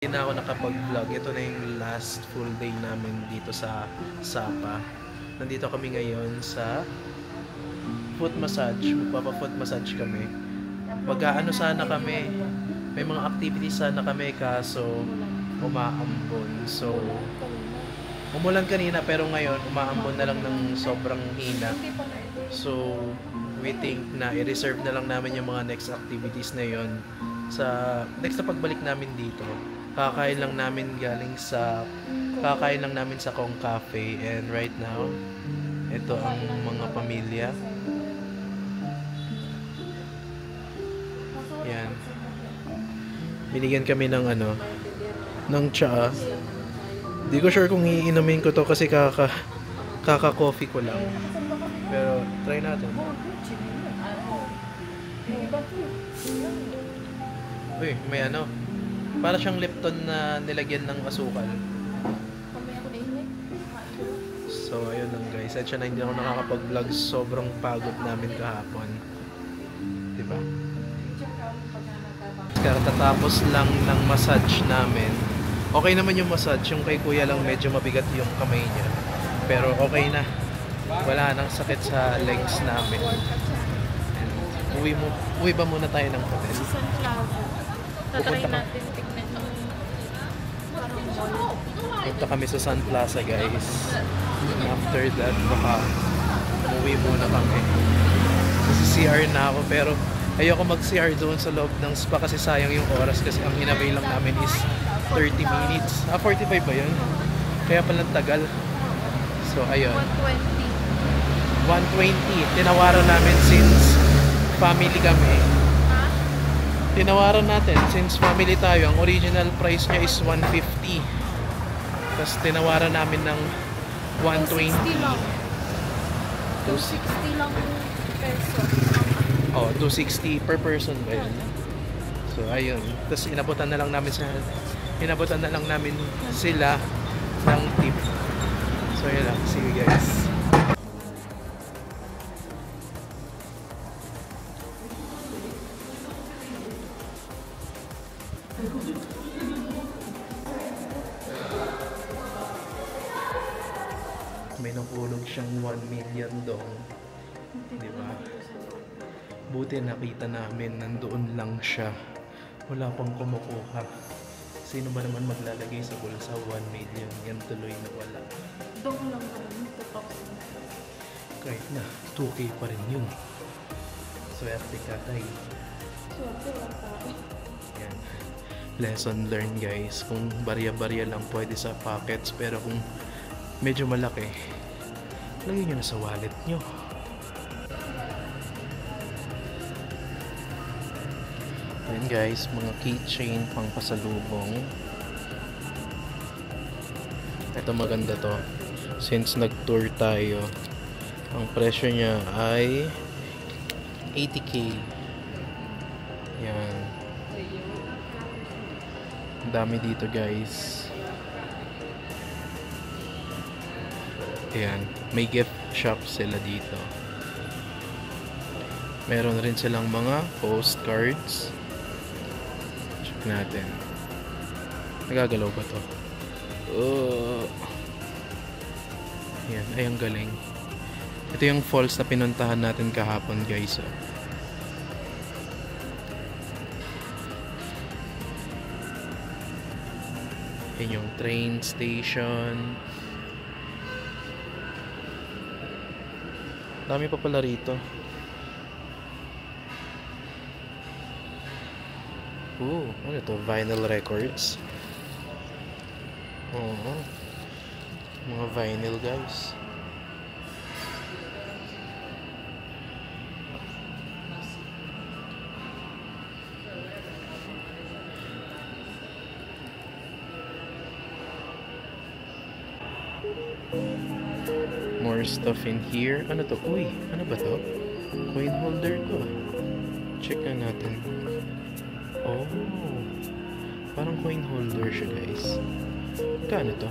Hindi na ako nakapag-vlog. Ito na yung last full day namin dito sa Sapa. Nandito kami ngayon sa foot massage. Magpapa-foot massage kami. Mag-aano sana kami. May mga activities sana kami kaso umaambon. So, umulan kanina pero ngayon umaambon na lang ng sobrang hina. So, we think na i-reserve na lang namin yung mga next activities na yon sa next na pagbalik namin dito. Kakain lang namin sa Kong Cafe, and right now ito ang mga pamilya. Yan. Binigyan kami ng ng tsaa. Di ko sure kung iinumin ko to kasi kaka-coffee ko lang. Pero try natin. Uy, may para siyang Lipton na nilagyan ng asukal. So, ayun lang guys. At siya na hindi ako nakakapag-vlog. Sobrang pagod namin kahapon. Diba? Katatapos lang ng massage namin. Okay naman yung massage. Yung kay kuya lang medyo mabigat yung kamay niya. Pero okay na. Wala nang sakit sa legs namin. And uwi ba muna tayo ng hotel? Pupunta natin tignan yung punta kami sa Sun Plaza guys. After that baka uwi muna kami. Kasi CR na ako pero ayoko mag-CR doon sa loob ng spa kasi sayang yung oras kasi ang hinabay lang namin is 30 minutes. 45 ba yun? Kaya palang tagal. So, ayun. 120. Tinawaran namin since family kami. Tinawaran natin since family tayo. Ang original price niya is 150. Tapos tinawaran namin ng 120. 260 lang peso. Oh, 260 per person ba yun? So, ayun. Tapos inabutan na lang namin sila ng tip. So, yun lang. See you guys. May nakulog siyang 1 million dong. Di ba? Buti nakita namin, nandoon lang siya. Wala pang kumukuha. Sino ba naman maglalagay sa bulsa 1 million? Yan tuloy na wala. Dong lang naman. Kahit na, 2K pa rin yun. Swerte ka tayo. Swerte lang tayo. Yan. Lesson learned guys. Kung barya-barya lang pwede sa pockets, pero kung medyo malaki, lagay nyo na sa wallet nyo. Yan guys, mga keychain pang pasalubong. Ito maganda to. Since nag-tour tayo, ang presyo niya ay 80k. Yan. Ang dami dito guys. Ayan. May gift shop sila dito. Meron rin silang mga postcards. Check natin. Nagagalaw ba to? Ayan. Ay, ang galing. Ito yung falls na pinuntahan natin kahapon guys. Ayan yung train station. Dami pa pala rito. Ano ito? Vinyl records. Oo. Mga vinyl guys. More stuff in here. Ano to? Uy, ano ba to? Coin holder to. Check na natin. Oh, parang coin holder siya guys. Kano to?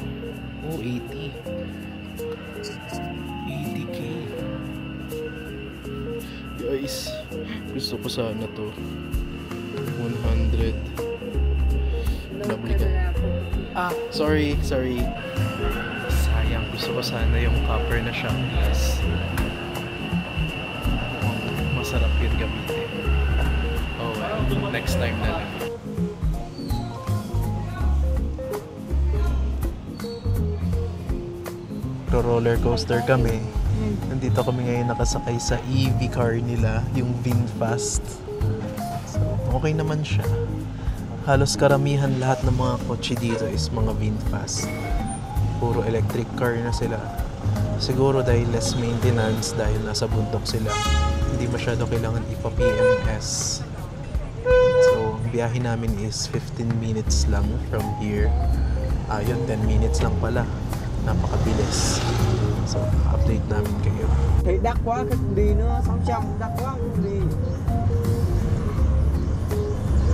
Oh, 80. 80k. Guys, gusto ko sana to. 100. Nabli ka. Sorry. Sayang, gusto ko sana yung copper na shot glass. Masarap yun gamitin. Oh well, next time na lang. Roller coaster kami. Nandito kami ngayon nakasakay sa EV car nila, yung VinFast. So, okay naman siya. Halos karamihan lahat ng mga kotse dito is mga VinFast. Puro electric car na sila. Siguro dahil less maintenance, dahil nasa bundok sila. Hindi masyado kailangan ipa-PMS. So, biyahe namin is 15 minutes lang from here. Ayun, 10 minutes lang pala. Napakabilis. So, update namin kayo. Thì đắt quá cái đi nó 600 đắt quá không đi.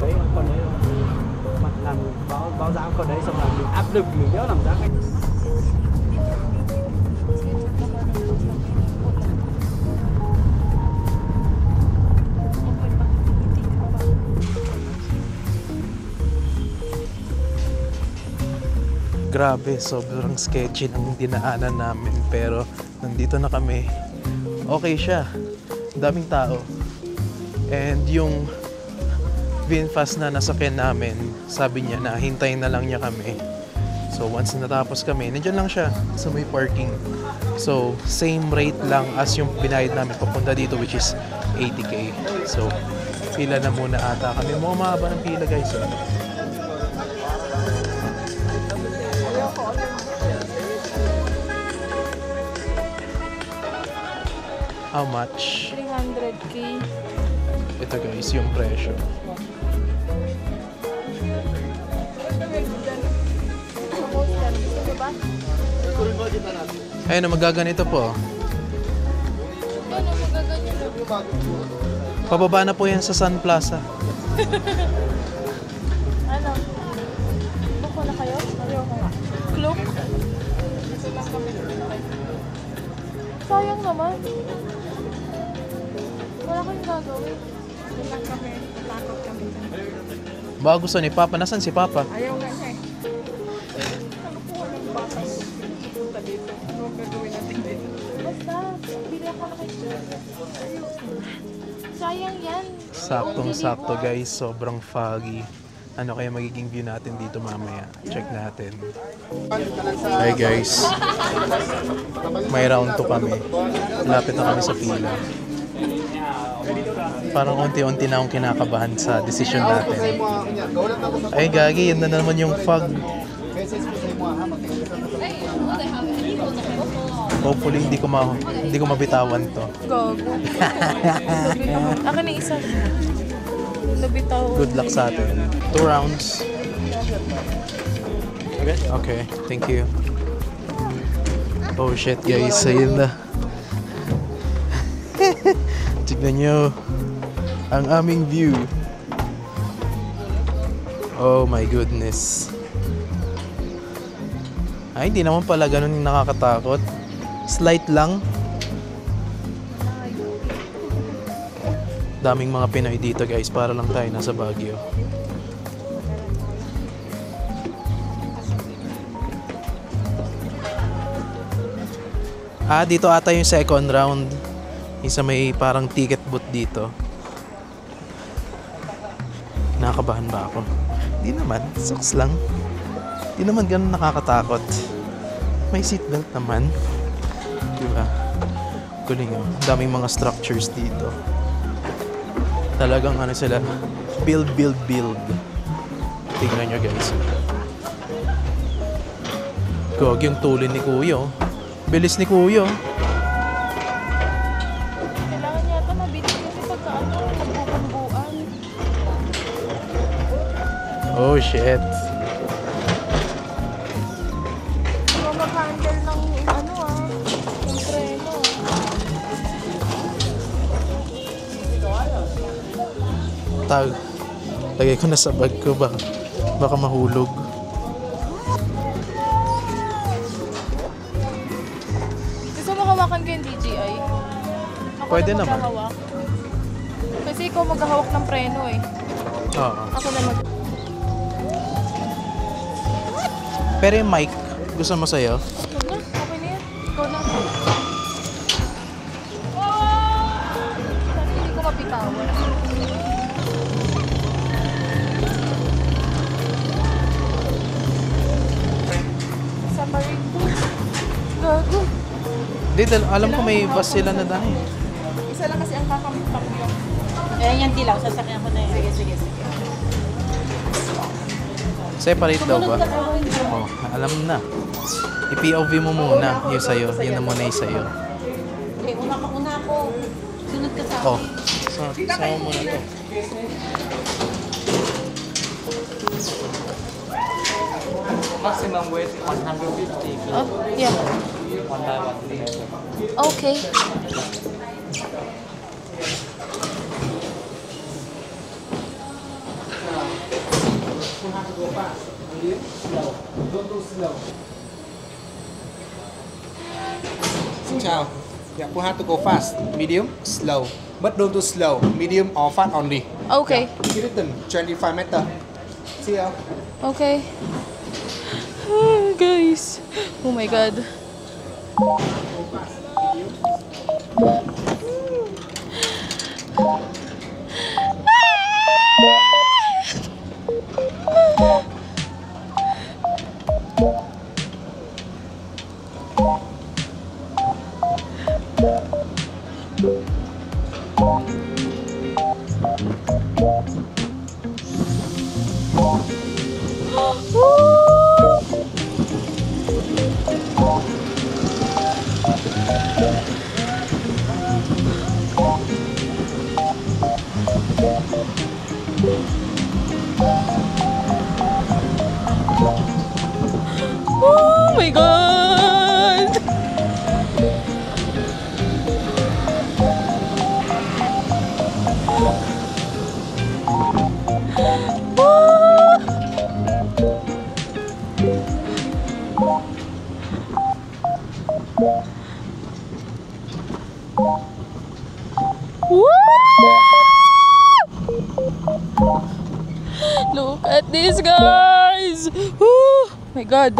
Đấy con đấy mặt làm báo giá con đấy xong là mình áp lực mình nhớ làm giá khách. Grabe, sobrang sketchy ng dinaanan namin pero nandito na kami. Okay siya. Daming tao. And yung VinFast na nasakyan namin, sabi niya na hintayin na lang niya kami. So once natapos kami, nandiyan lang siya sa may parking. So same rate lang as yung binayad namin papunta dito, which is 80k. So pila na muna ata kami. Mukhang mahaba ng pila, guys. How much? 300k. Ito guys, yung presyo. Ayun na, magaganito po. Ano, magaganyan na. Pababa na po yan sa Sun Plaza. Ano? Buko na kayo? Ayoko nga. Cloak? Dito lang kami. Sayang naman. Wala kang gagawin. Dito lang kami. Takot kami. Baka gusto ni Papa. Nasaan si Papa? Ayaw nga siya eh. Nakakuha ng bata. Punta dito. Ano ang gagawin natin dito? Basta, bili ako na kayo. Sayang yan. Saktong-sakto guys. Sobrang foggy. Ano kaya magiging view natin dito mamaya? Check natin. Hi guys. May round 2 kami. Lapit na kami sa pila. Parang unti-unti na akong kinakabahan sa decision natin. Ay gagi, yan na naman yung fog. Hopefully hindi ko mabitawan to. Gago. Akin na isa. Nabitaw. Good luck sa atin. 2 rounds. Okay, thank you. Oh shit guys, ayun na. Tignan nyo ang aming view. Oh my goodness. Ay, hindi naman pala ganun yung nakakatakot. Slight lang. Daming mga Pinoy dito guys, para lang tayo nasa Baguio. Dito ata yung second round. Isa may parang ticket booth dito. Nakakabahan ba ako? Di naman, sucks lang. Di naman ganun nakakatakot. May seatbelt naman. Diba? Galing oh. Daming mga structures dito. Talagang ano sila, build. Tingnan nyo guys. Gog yung tulin ni Kuya. Bilis ni Kuya. Kailangan yata mabilis kasi pagka ano, nagbubuan. Oh shit. Hindi mo mag-handle ng ano yung preno. Lagay ko na sa bag ko, baka mahulog. Gusto mo hawakan ko yung DJI? Ako Pwede na naman. maghahawak. Kasi ikaw maghahawak ng preno eh. Oo. Ako na Pero yung mic, gusto mo sa'yo? Huwag na, okay na yan. Ikaw na. Hindi ko mapitawan. Sa marin ko. Gago. Hindi, alam ko may bus sila na dahil. Isa lang kasi ang kakampak nyo. Ayan yan dilaw, sasakyan ko na yan. Sige. Separate daw ba? Oh, alam na. I-POV mo muna yung sa'yo. Yun na muna yung sa'yo. Okay, una ako. Sunod ka sa akin. Oh, sama mo na to. Maximum weight 150 Oh, yeah. 1 by 1 meter. Okay. Xin chào. Yeah, we have to go fast, medium, slow. But don't do slow, medium or fast only. Okay. Kirtan, 25 meter. See you. Okay. Guys. Oh my god. Oh my god! Look at this, guys! Oh my god!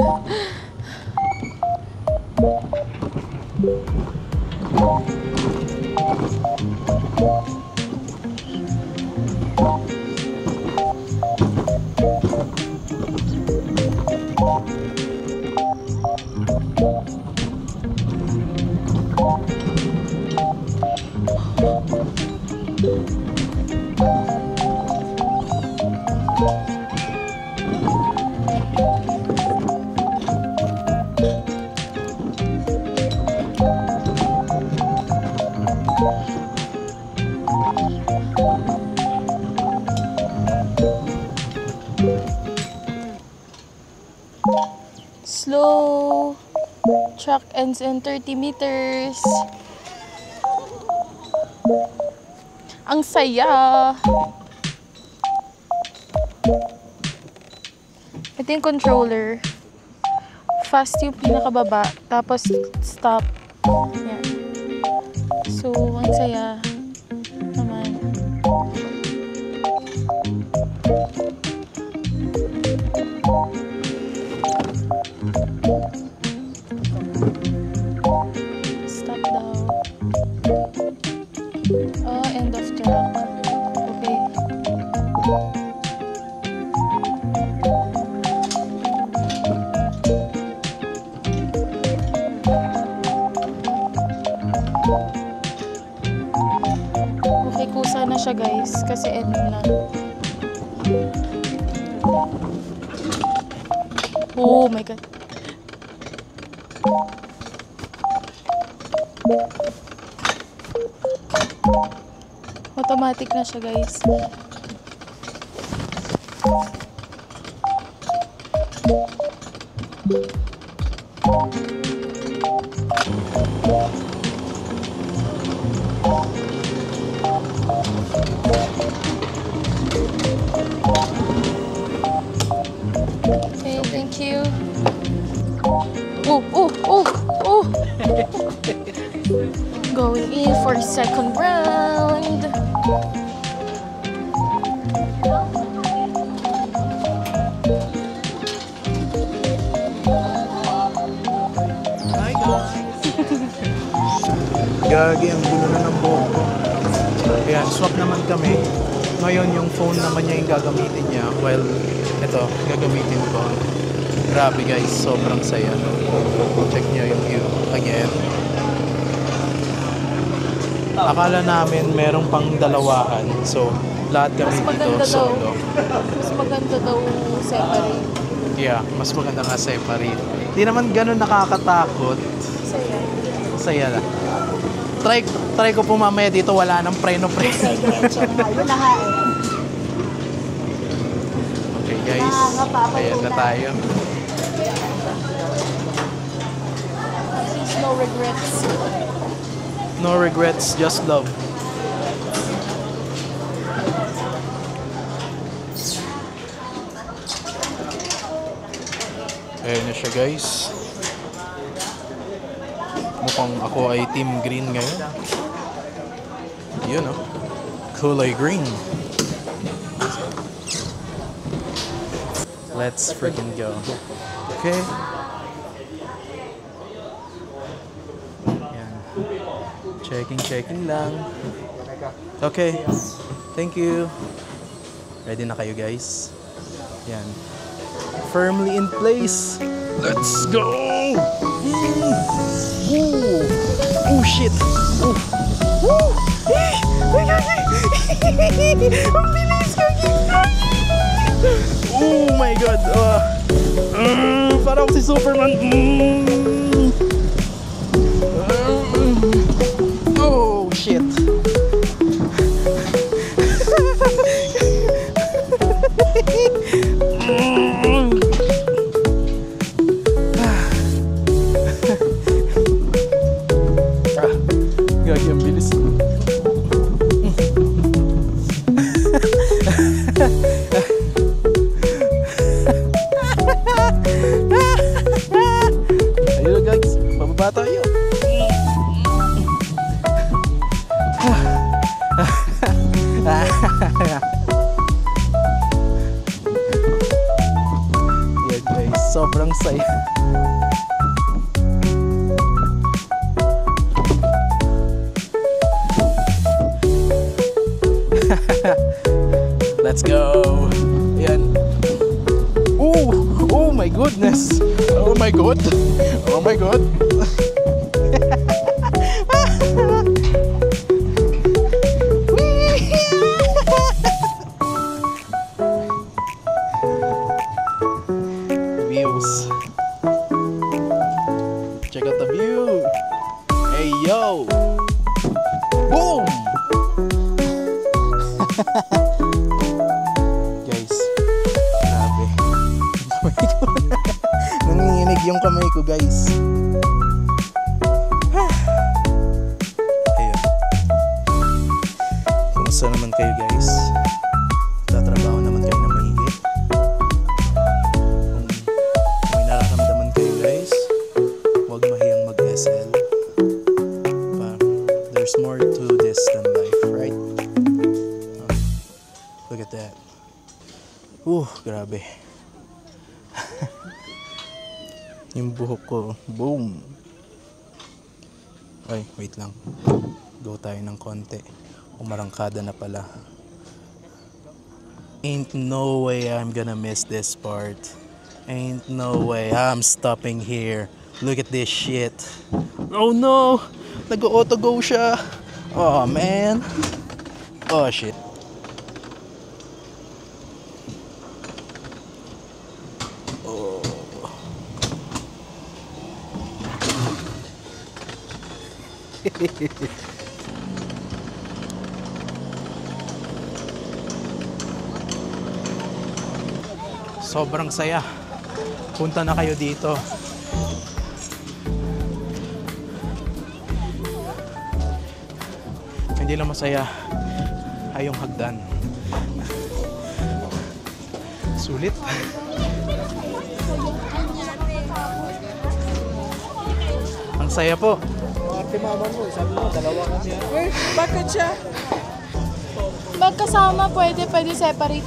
Slow. Track ends in 30 meters. Ang saya. Ito yung controller. Fast yung pinakababa. Tapos stop. Yan. So, ang saya naman. Stop daw. Oh, end of track. Okay. Okay, kusa na siya guys. Kasi end na. Oh my god. Automatic na siya guys. Okay, thank you. Oh. Going in for second round. Gagi, ang gulo na ng buhok ko. Ayan, swap naman kami. Ngayon yung phone naman niya yung gagamitin niya. Well, ito, gagamitin ko. Grabe guys, sobrang saya. Check niyo yung view again. Akala namin merong pang dalawahan. So, lahat kami Mas dito maganda daw. solo. Mas maganda daw separate. Yeah, mas maganda nga separate. Di naman ganun nakakatakot. Saya. Saya lang. Try ko po mamaya dito, wala nang preno-preno. Ayun na nga eh. Okay guys, ayan na tayo. Please, no regrets. No regrets, just love. Ayan na siya guys. Mukhang ako ay team green ngayon. Yun oh. Kulay green. Let's freaking go. Okay. Yan. Checking lang. Okay. Thank you. Ready na kayo guys? Yan. Firmly in place. Let's go! Ooh! Oh shit! Oh! Woo! Ang bilis kaki! Oh my god! Parang si Superman! Oh shit! Gagi, ang bilis. Ayun guys, bababa tayo. Yan guys, sobrang saya. Let's go. Yan. Oh my goodness. Oh my god. Oh my god. Views. Check out the view. Hey yo. Boom. Guys, grabe. Nanginginig yung kamay ko guys. Ayun. Kumusta naman kayo guys? Tatrabaho naman kayo na mahigit? Kung may nararamdaman kayo guys, huwag mahiyang mag-SL. There's more to this than life, right? Look at that. Grabe. Yung buhok ko. Boom. Ay, wait lang. Go tayo ng konti. Umarangkada na pala. Ain't no way I'm gonna miss this part. Ain't no way I'm stopping here. Look at this shit. Oh no! Nag-auto-go siya. Oh man. Oh shit. Sobrang saya. Punta na kayo dito. Hindi lang masaya ay yung hagdan. Sulit. Ang saya po. Mama mo, sabi mo, dalawa kasi. Bakit siya? Magkasama, pwede separate.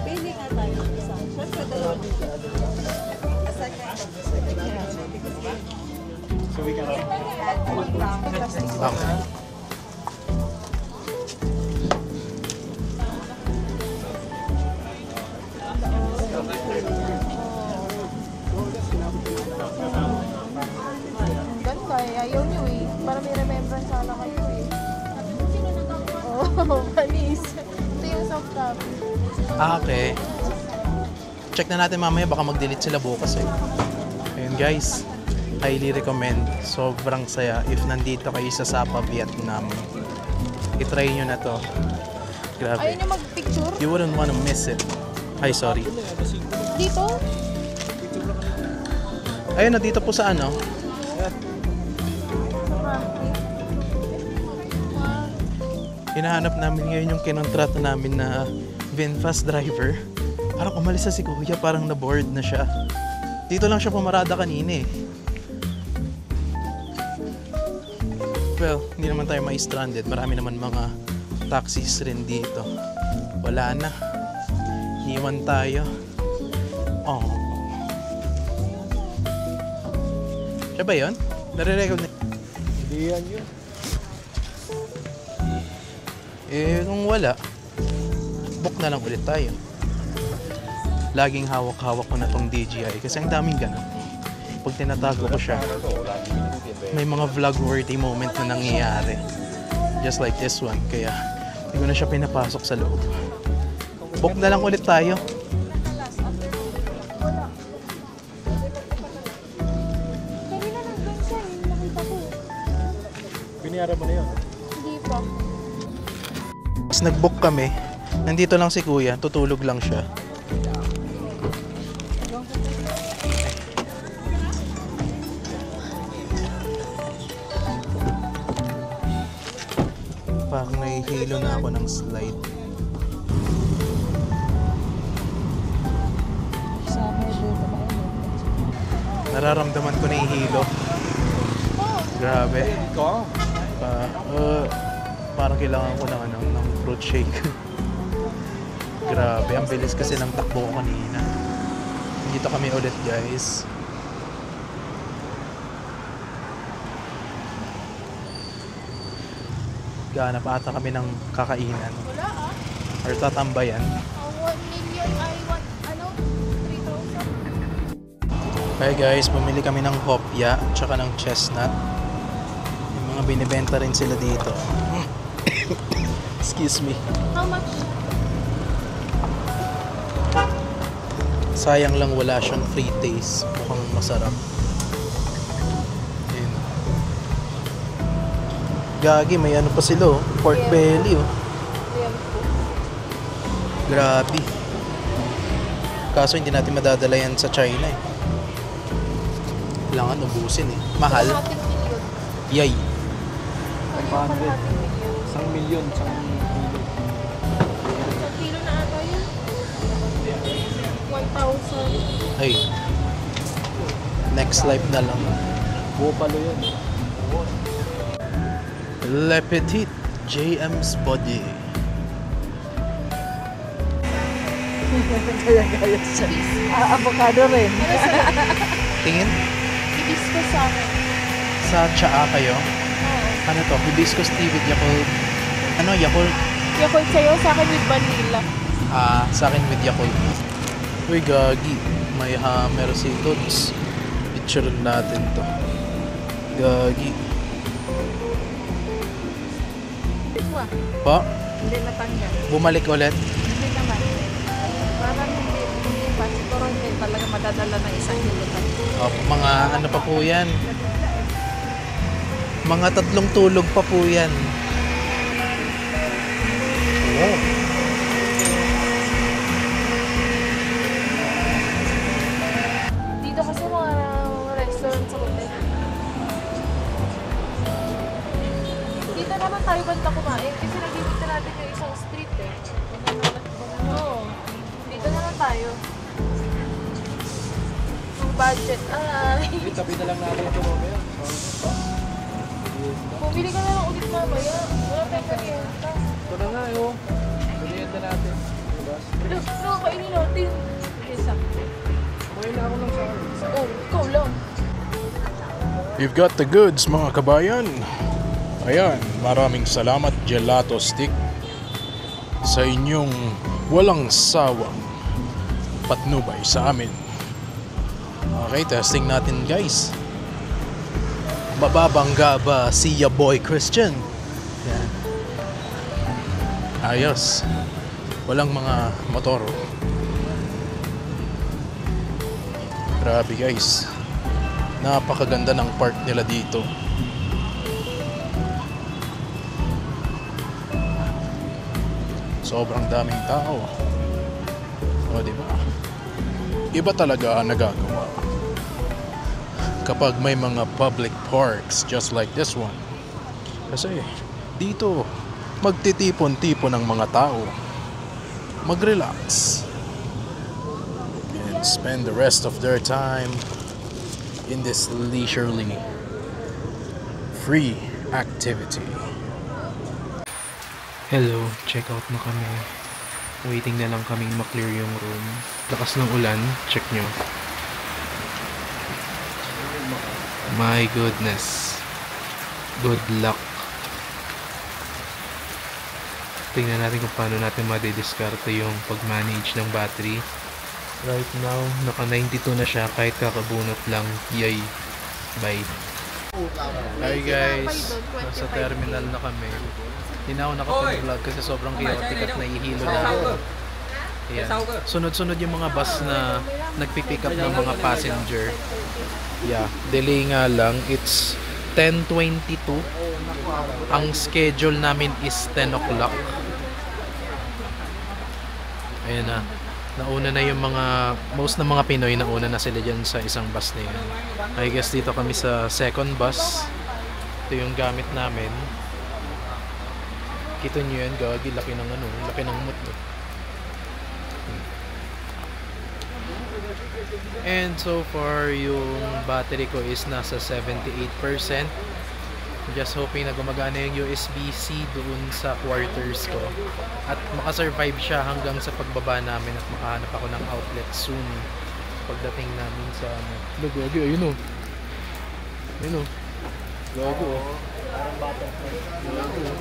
Pili ka tayo. So we can... Okay. Ganda eh. Ayaw nyo eh. Para may remembrance sana kayo eh. Oh, panis. Ito yung soft copy. Okay. Check na natin mamaya, baka mag-delete sila bukas eh. Ayun guys, highly recommend. Sobrang saya if nandito kayo sa Sapa, Vietnam. I-try nyo na to. Ayaw Grabe. nyo mag-picture? You wouldn't wanna miss it. Ay, sorry. Dito? Ayun na, dito po sa ano. Hinahanap namin ngayon yung kinontrato namin na VinFast driver. Parang umalis na si Kuya, parang na-bored na siya. Dito lang siya pumarada kanina eh. Well, hindi naman tayo ma-stranded. Marami naman mga taxis rin dito. Wala na. Iwan tayo. Oh. Siya ba yun? Nare-recognize. Hindi yan yun. Eh, kung wala, book na lang ulit tayo. Laging hawak-hawak ko na tong DJI kasi ang daming ganun. Pag tinatago ko siya, may mga vlog-worthy moment na nangyayari. Just like this one. Kaya, hindi ko na siya pinapasok sa loob. Book na lang ulit tayo. Kanina nandun siya eh. Nakita ko. Biniyaran mo na yun. Hindi pa. Tapos nag-book kami. Nandito lang si Kuya. Tutulog lang siya. Parang nahihilo na ako ng slide. Nararamdaman ko na yung hilo. Grabe. Parang kailangan ko ng, ng fruit shake. Grabe, ang bilis kasi ng takbo ko kanina. Dito kami ulit guys. Gahanap ata kami ng kakainan. Wala ah. Or tatambayan. 1 million ay ano? 3,000. Okay guys, bumili kami ng hopya tsaka ng chestnut. Yung mga binibenta rin sila dito. Excuse me. How much? Sayang lang wala siyang free taste. Mukhang masarap. Ayun. Gagi, may ano pa sila oh. Pork belly oh. Ayan po. Grabe. Kaso hindi natin madadala yan sa China eh. Kailangan ubusin eh. Mahal. Kalahating million. Yay. Ano yung kalahating million? 1 million, 1 million. Isang kilo na ata yun. 1,000. Ay. Next life na lang. Bupalo yun. Le Petit JM's Body. Gaya-gaya siya. Avocado rin. Tingin? Hibiscus sa akin. Sa tsaa kayo? Oo. Ano to? Hibiscus tea with Yakult. Ano? Yakult? Yakult sa'yo, sa akin with vanilla. Sa akin with Yakult. Uy, gagi. May hammer si Tods. Picture natin to. Gagi. Wah, Pa? hindi natanggal. Bumalik ulit? Hindi naman. Parang hindi pa. Siguro hindi talaga madadala ng isang kilotan. Mga ano pa po yan? Mga 3 tulog pa po yan. Oh. Dito kasi mga restaurant sa hotel. Dito naman tayo banda kumain kasi nagigita natin yung isang street eh. Oo. Dito naman tayo. Ang budget. Ay. Tabi na lang natin ito mamaya. Bumili ka na lang ulit mamaya. Wala tayong merienda. Ito na nga yun. Baliyan na natin. Diba? Look, no, kainin natin. Isa. You've got the goods, mga kabayan. Ayan, maraming salamat Gelato Stick sa inyong walang sawang patnubay sa amin. Okay, testing natin guys. Mababangga ba si ya boy Christian? Yan. Ayos. Walang mga motor. Grabe guys. Napakaganda ng park nila dito. Sobrang daming tao. O, diba? Iba talaga ang nagagawa kapag may mga public parks just like this one. Kasi dito magtitipon-tipon ng mga tao, mag-relax and spend the rest of their time in this leisurely free activity. Hello, check out na kami. Waiting na lang kaming maklear yung room. Lakas ng ulan, check nyo. My goodness. Good luck. Tingnan natin kung paano natin madidiskarte yung pag-manage ng battery. Right now, naka 92 na siya kahit kakabunot lang. Yay. Bye. Hi guys, nasa terminal na kami. Hindi na ako nakapag-vlog kasi sobrang chaotic at nahihilo na ako. Ayan. Sunod-sunod yung mga bus na nagpipick up ng mga passenger. Yeah, delay nga lang. It's 10:22. Ang schedule namin is 10 o'clock. Ayan na. Nauna na yung mga, most ng mga Pinoy nauna na sila dyan sa isang bus na yun. I guess dito kami sa second bus. Ito yung gamit namin. Kita nyo yan, gagi, laki ng ano, laki ng mutlo. And so far, yung battery ko is nasa 78%. Just hoping na gumagana yung USB-C doon sa quarters ko. At makasurvive siya hanggang sa pagbaba namin at makahanap ako ng outlet soon. Pagdating namin sa ano. Gagi, ayun o. Ayun o. Gago o. Gago o.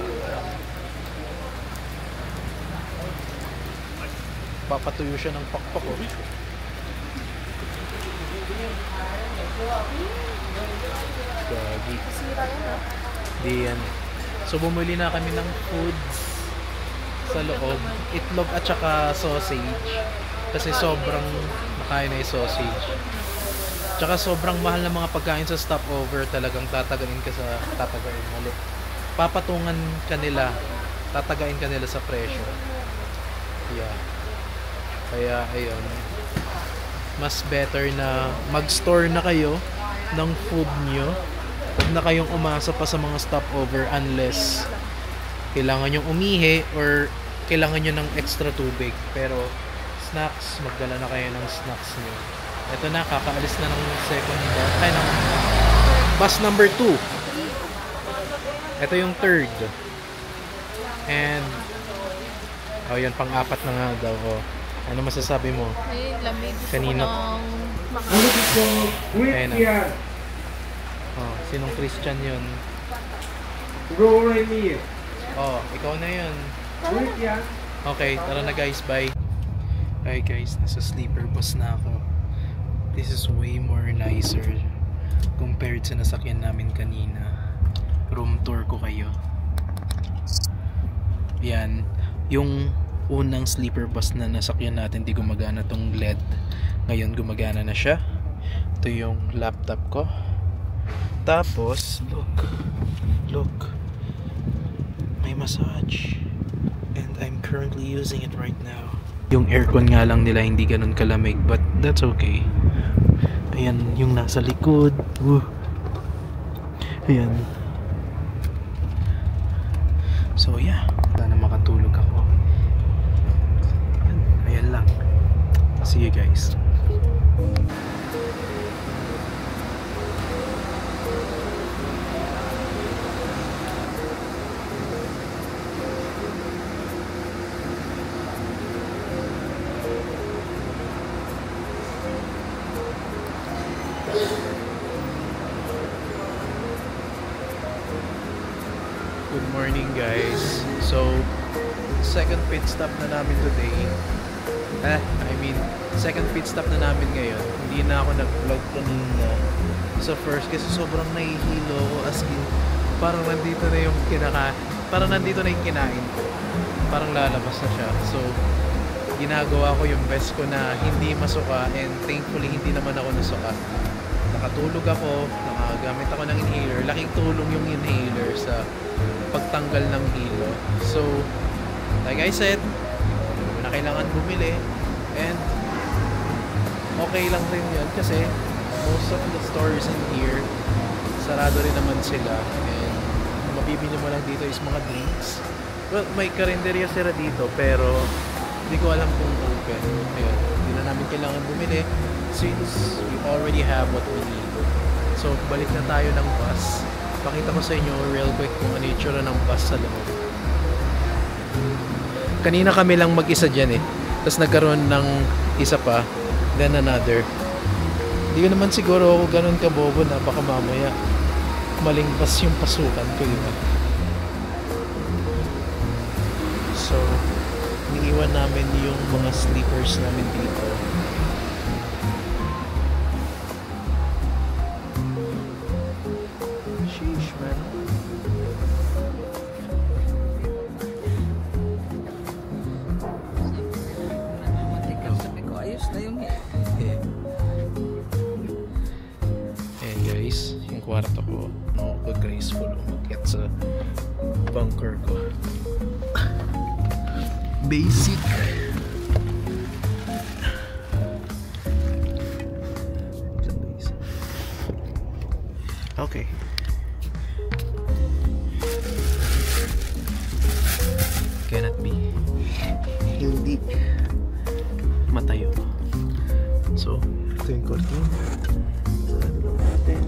Papatuyo siya ng pakpak o. Gagi. Di yan. So bumili na kami ng foods sa loob. Itlog at saka sausage. Kasi sobrang makain na yung sausage. Tsaka sobrang mahal na mga pagkain sa stopover. Talagang tatagain ka sa mali. Papatungan ka nila. Tatagain ka nila sa presyo. Yeah. Kaya ayun. Mas better na mag-store na kayo ng food nyo. Huwag na kayong umasa pa sa mga stopover unless kailangan nyong umihi or kailangan nyo ng extra tubig. Pero snacks, magdala na kayo ng snacks nyo. Ito na, kakaalis na ng second bus. Ay, ng bus number 2. Ito yung third. And yun, pang-apat na nga daw. Ano masasabi mo? Ay, lamig. Kanina. Ayun na. Sinong Christian yun? Ikaw na yun. Okay, tara na guys, bye. Hi guys, nasa sleeper bus na ako. This is way more nicer compared sa nasakyan namin kanina. Room tour ko kayo. Yan, yung unang sleeper bus na nasakyan natin, di gumagana tong LED. Ngayon gumagana na siya. Ito yung laptop ko. Tapos look, may massage and I'm currently using it right now. Yung aircon nga lang nila hindi ganun kalamig, but that's okay. Ayan yung nasa likod. Ayan. So yeah, sana makatulog ako. Ayan lang. See you guys. morning guys. So, second pit stop na namin today. Second pit stop na namin ngayon. Hindi na ako nag-vlog kanina sa first kasi sobrang nahihilo ko, as in parang nandito na yung kinain ko. Parang lalabas na siya. So, ginagawa ko yung best ko na hindi masuka, and thankfully hindi naman ako nasuka. Nakatulog ako, nakagamit ako ng inhaler. Laking tulong yung inhaler sa pagtanggal ng hilo. So, like I said, hindi na kailangan bumili, and okay lang rin yun kasi most of the stores in here sarado rin naman sila, and mabibili mo lang dito is mga drinks. Well, may karinderya sila dito pero hindi ko alam kung open. Ayun, hindi na namin kailangan bumili since we already have what we need. So, balik na tayo ng bus. Pakita ko sa inyo real quick kung ano yung itsura ng bus sa loob. Kanina kami lang mag-isa dyan eh. Tapos nagkaroon ng isa pa, then another. Hindi ko naman siguro ako ganun kabobo na baka mamaya maling bus yung pasukan ko, diba? So, iniiwan namin yung mga sleepers namin dito. Sheesh, man. Sabi ko, ayos na yung Ayan guys, yung kwarto ko. Graceful umakyat sa bunker ko. Basic. Okay. Cannot be. Hindi matayo. So, ito yung kwarto. Sarado lang natin.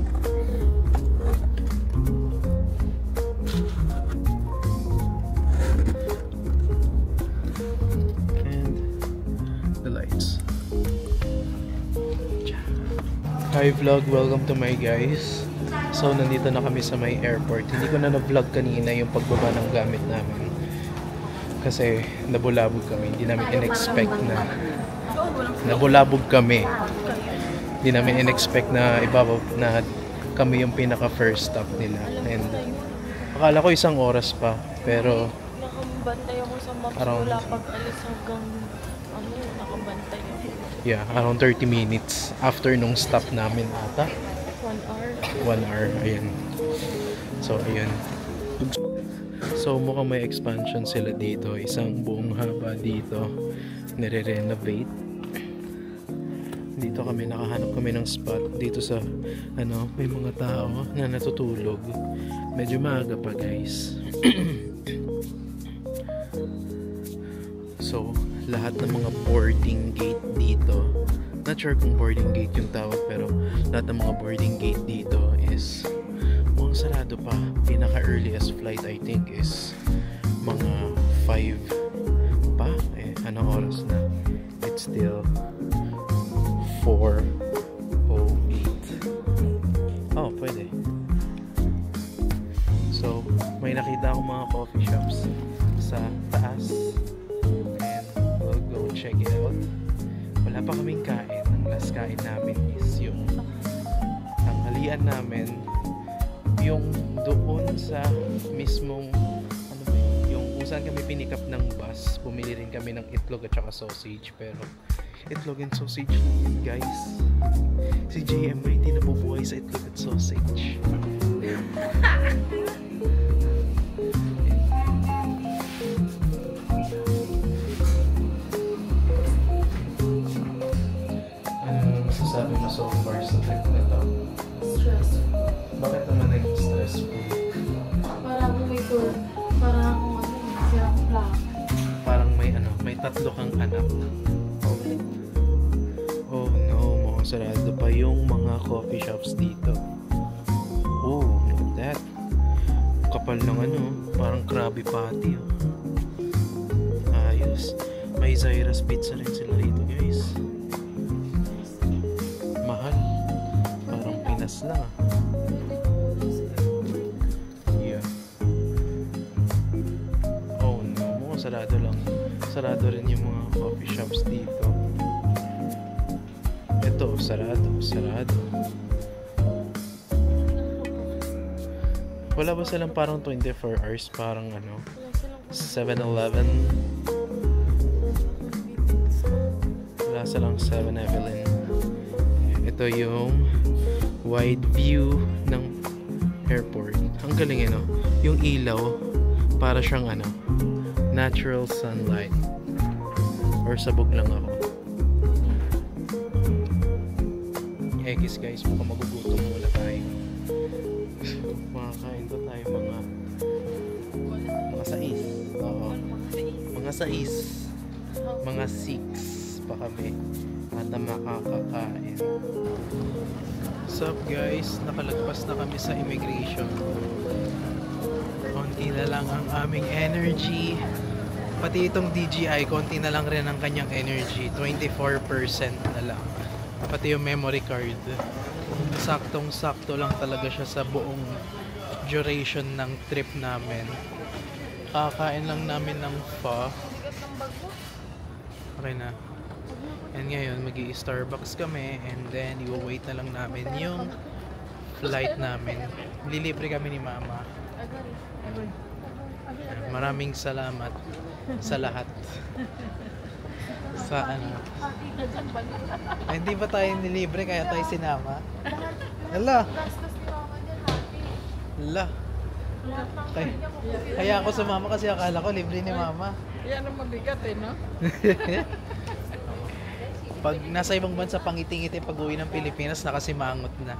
Hi vlog, welcome to my guys. So nandito na kami sa may airport. Hindi ko na na-vlog kanina yung pagbaba ng gamit namin kasi nabulabog kami. Hindi namin in-expect na nabulabog kami. Hindi namin in-expect na ibabab na kami yung pinaka first stop nila, and akala ko isang oras pa pero Nakabantay ako sa maps mula pag-alis hanggang nakabantay ako. Yeah, around 30 minutes after nung stop namin ata. 1 hour. 1 hour, ayan. So, ayan. So, mukhang may expansion sila dito. Isang buong haba dito. Nire-renovate. Dito kami, nakahanap kami ng spot. Dito sa, may mga tao na natutulog. Medyo maaga pa, guys. So, lahat ng mga boarding gate dito, not sure kung boarding gate yung tawag, pero lahat ng mga boarding gate dito is mukhang sarado pa. Pinaka earliest flight I think is mga 5 pa. Anong oras na? It's still 4:08. Oh, pwede. So, may nakita akong mga coffee shops sa taas. Check it out. Wala pa kaming kain. Ang last kain namin is yung tanghalian namin, yung doon sa mismong yung kung saan kami pinikap ng bus. Bumili rin kami ng itlog at saka sausage, pero itlog and sausage lang, guys. Si JM hindi nabubuhay sa itlog at sausage. Sabi mo so far sa trip na ito? Stressful. Bakit naman naging stressful? Parang siyang plak. Parang may tatlo kang anak. Oh no, mukhang sarado pa yung mga coffee shops dito. Oh, look at that. Kapal ng parang Krabby Patty. Ayos. May Zaira's Pizza rin sila dito, guys. Pinas lang. Yeah. sarado lang. Sarado rin yung mga coffee shops dito. Ito, sarado. Wala ba silang parang 24 hours? Parang ano? 7-Eleven? Wala silang 7-Eleven. Ito yung wide view ng airport. Ang galing no? Yung ilaw, para siyang ano, natural sunlight. Or sabog lang ako. Guys, mukhang magugutom muna tayo. Makakain to tayo mga sais. Oo. Mga sais. Mga 6 pa kami. At makakakain. What's up guys? Nakalagpas na kami sa immigration. Konti na lang ang aming energy. Pati itong DJI, konti na lang rin ang kanyang energy. 24% na lang. Pati yung memory card. Saktong-sakto lang talaga siya sa buong duration ng trip namin. Kakain lang namin ng pho. Okay na. And ngayon, magi-Starbucks kami and then i-wait na lang namin yung flight namin. Lilibre kami ni Mama. Maraming salamat sa lahat. Sa ano? Ay, hindi ba tayo nilibre kaya tayo sinama? Hala! Hala! Kaya ako sumama kasi akala ko libre ni Mama. Yan ang mabigat no? Pag nasa ibang bansa, pangiting-ngiti pag uwi ng Pilipinas, nakasimangot na.